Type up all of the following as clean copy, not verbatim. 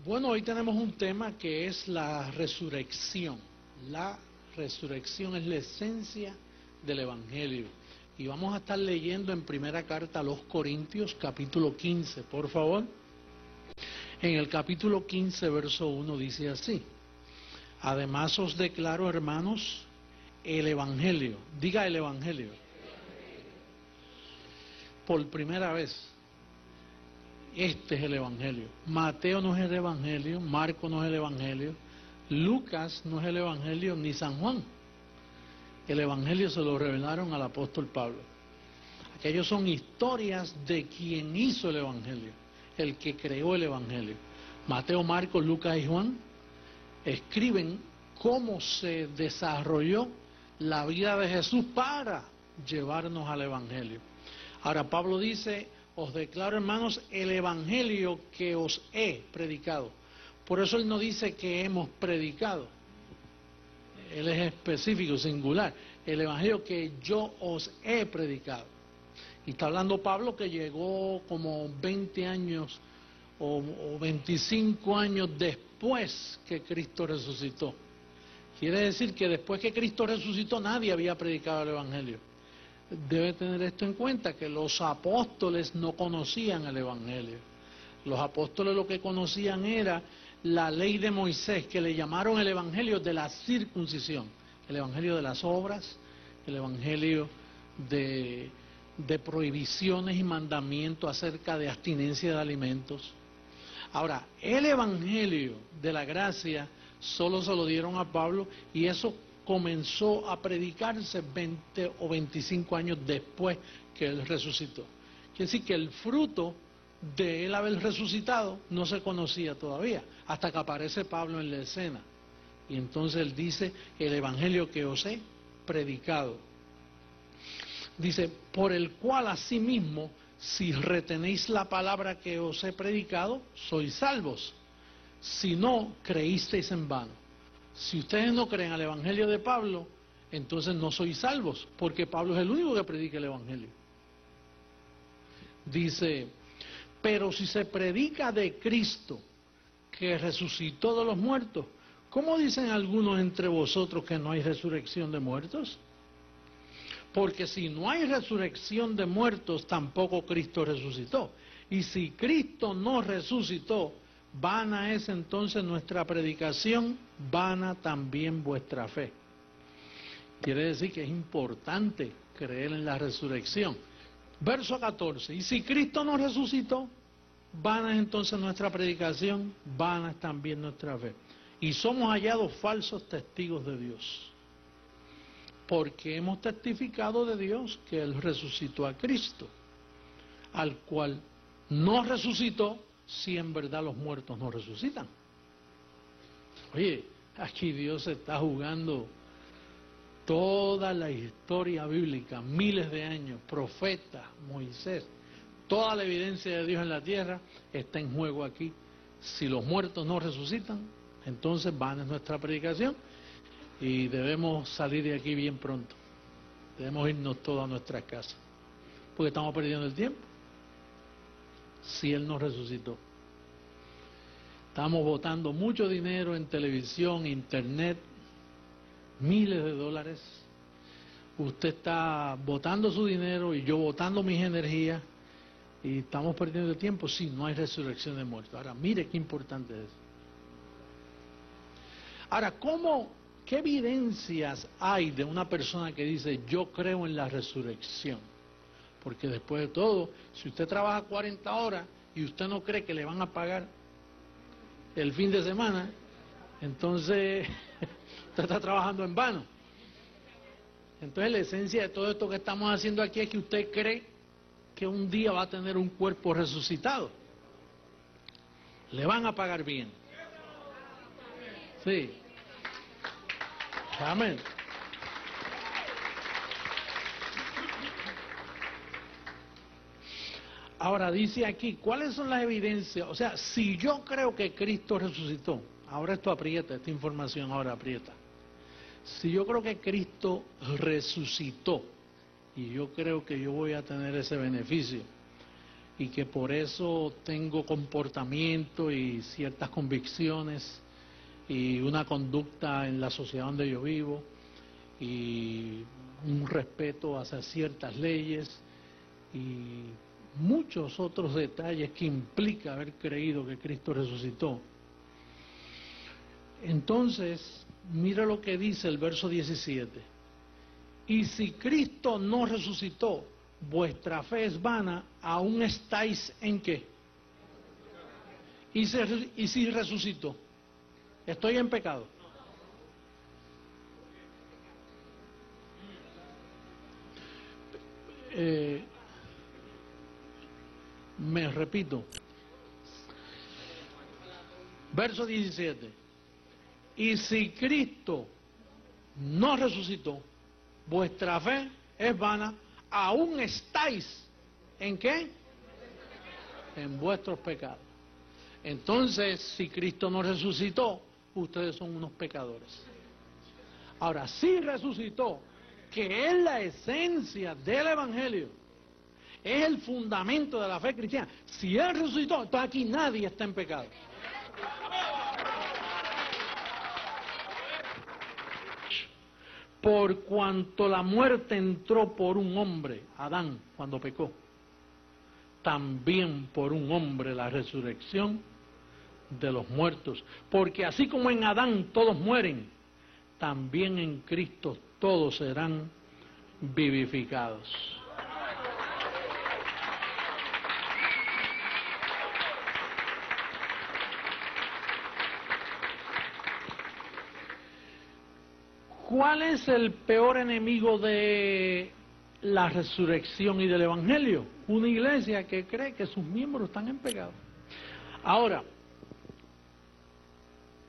Bueno, hoy tenemos un tema que es la resurrección. La resurrección es la esencia del Evangelio. Y vamos a estar leyendo en primera carta a los Corintios, capítulo 15, por favor. En el capítulo 15, verso 1 dice así: además os declaro, hermanos, el Evangelio. Diga el Evangelio. Por primera vez. Este es el Evangelio. Mateo no es el Evangelio, Marco no es el Evangelio, Lucas no es el Evangelio, ni San Juan. El Evangelio se lo revelaron al apóstol Pablo. Aquellos son historias de quien hizo el Evangelio, el que creó el Evangelio. Mateo, Marcos, Lucas y Juan escriben cómo se desarrolló la vida de Jesús para llevarnos al Evangelio. Ahora Pablo dice: os declaro, hermanos, el Evangelio que os he predicado. Por eso él no dice que hemos predicado. Él es específico, singular. El Evangelio que yo os he predicado. Y está hablando Pablo que llegó como 20 años o 25 años después que Cristo resucitó. Quiere decir que después que Cristo resucitó nadie había predicado el Evangelio. Debe tener esto en cuenta, que los apóstoles no conocían el Evangelio. Los apóstoles lo que conocían era la ley de Moisés, que le llamaron el Evangelio de la circuncisión, el Evangelio de las obras, el Evangelio de prohibiciones y mandamientos acerca de abstinencia de alimentos. Ahora, el Evangelio de la gracia solo se lo dieron a Pablo, y eso comenzó a predicarse 20 o 25 años después que él resucitó. Quiere decir que el fruto de él haber resucitado no se conocía todavía, hasta que aparece Pablo en la escena. Y entonces él dice: el Evangelio que os he predicado. Dice: por el cual asimismo, si retenéis la palabra que os he predicado, sois salvos. Si no, creísteis en vano. Si ustedes no creen al Evangelio de Pablo, entonces no sois salvos, porque Pablo es el único que predica el Evangelio. Dice: pero si se predica de Cristo, que resucitó de los muertos, ¿cómo dicen algunos entre vosotros que no hay resurrección de muertos? Porque si no hay resurrección de muertos, tampoco Cristo resucitó. Y si Cristo no resucitó, vana es entonces nuestra predicación, vana también vuestra fe. Quiere decir que es importante creer en la resurrección. Verso 14: y si Cristo no resucitó, vana es entonces nuestra predicación, vana es también nuestra fe. Y somos hallados falsos testigos de Dios, porque hemos testificado de Dios que Él resucitó a Cristo, al cual no resucitó, si en verdad los muertos no resucitan. Oye, aquí Dios está jugando toda la historia bíblica, miles de años, profetas, Moisés, toda la evidencia de Dios en la tierra está en juego aquí. Si los muertos no resucitan, entonces vana es nuestra predicación, y debemos salir de aquí bien pronto. Debemos irnos todos a nuestras casas, porque estamos perdiendo el tiempo. Si Él no resucitó, estamos botando mucho dinero en televisión, internet, miles de dólares. Usted está botando su dinero y yo botando mis energías, y estamos perdiendo el tiempo si no hay resurrección de muertos. Ahora, mire qué importante es. Ahora, ¿qué evidencias hay de una persona que dice: yo creo en la resurrección? Porque después de todo, si usted trabaja 40 horas y usted no cree que le van a pagar el fin de semana, entonces usted está trabajando en vano. Entonces la esencia de todo esto que estamos haciendo aquí es que usted cree que un día va a tener un cuerpo resucitado. Le van a pagar bien. Sí. Amén. Ahora dice aquí, ¿cuáles son las evidencias? O sea, si yo creo que Cristo resucitó, ahora esto aprieta, esta información ahora aprieta. Si yo creo que Cristo resucitó, y yo creo que yo voy a tener ese beneficio, y que por eso tengo comportamiento y ciertas convicciones y una conducta en la sociedad donde yo vivo y un respeto hacia ciertas leyes y muchos otros detalles que implica haber creído que Cristo resucitó. Entonces, mira lo que dice el verso 17. Y si Cristo no resucitó, vuestra fe es vana, aún estáis ¿en qué? Y si resucitó, estoy en pecado. Me repito. Verso 17. Y si Cristo no resucitó, vuestra fe es vana, aún estáis ¿en qué? En vuestros pecados. Entonces, si Cristo no resucitó, ustedes son unos pecadores. Ahora, si resucitó, que es la esencia del Evangelio, es el fundamento de la fe cristiana. Si Él resucitó, entonces aquí nadie está en pecado. Por cuanto la muerte entró por un hombre, Adán, cuando pecó, también por un hombre la resurrección de los muertos. Porque así como en Adán todos mueren, también en Cristo todos serán vivificados. ¿Cuál es el peor enemigo de la resurrección y del Evangelio? Una iglesia que cree que sus miembros están en pecado. Ahora,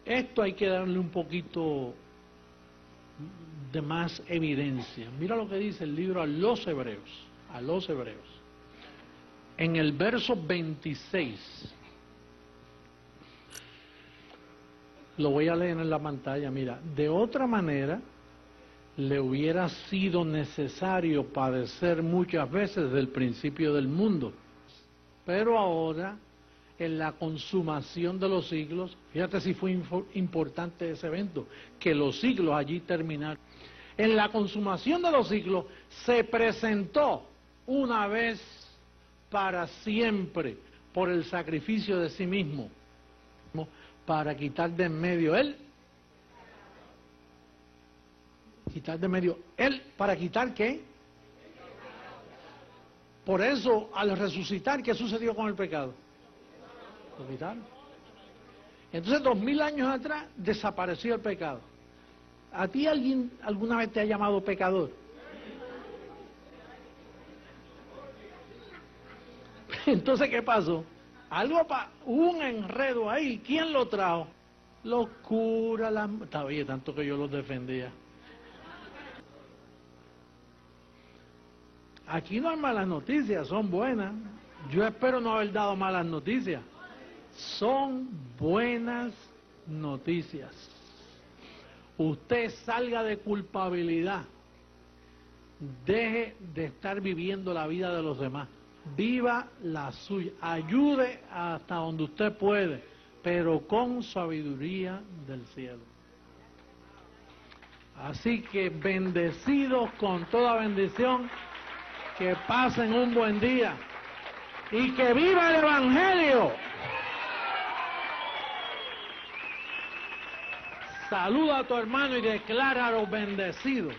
esto hay que darle un poquito de más evidencia. Mira lo que dice el libro a los Hebreos. En el verso 26. Lo voy a leer en la pantalla, mira. De otra manera, le hubiera sido necesario padecer muchas veces desde el principio del mundo. Pero ahora, en la consumación de los siglos, fíjate si fue importante ese evento, que los siglos allí terminaron. En la consumación de los siglos, se presentó una vez para siempre por el sacrificio de sí mismo, para quitar de en medio ¿para quitar qué? Por eso, al resucitar, ¿qué sucedió con el pecado? Lo quitaron. Entonces, 2000 años atrás, desapareció el pecado. ¿A ti alguien alguna vez te ha llamado pecador? Entonces, ¿qué pasó? Hubo un enredo ahí. ¿Quién lo trajo? Los curas, está bien, tanto que yo los defendía. Aquí no hay malas noticias, son buenas. Yo espero no haber dado malas noticias. Son buenas noticias. Usted salga de culpabilidad. Deje de estar viviendo la vida de los demás. Viva la suya. Ayude hasta donde usted puede, pero con sabiduría del cielo. Así que bendecidos con toda bendición, que pasen un buen día y que viva el Evangelio. Saluda a tu hermano y decláralo bendecido.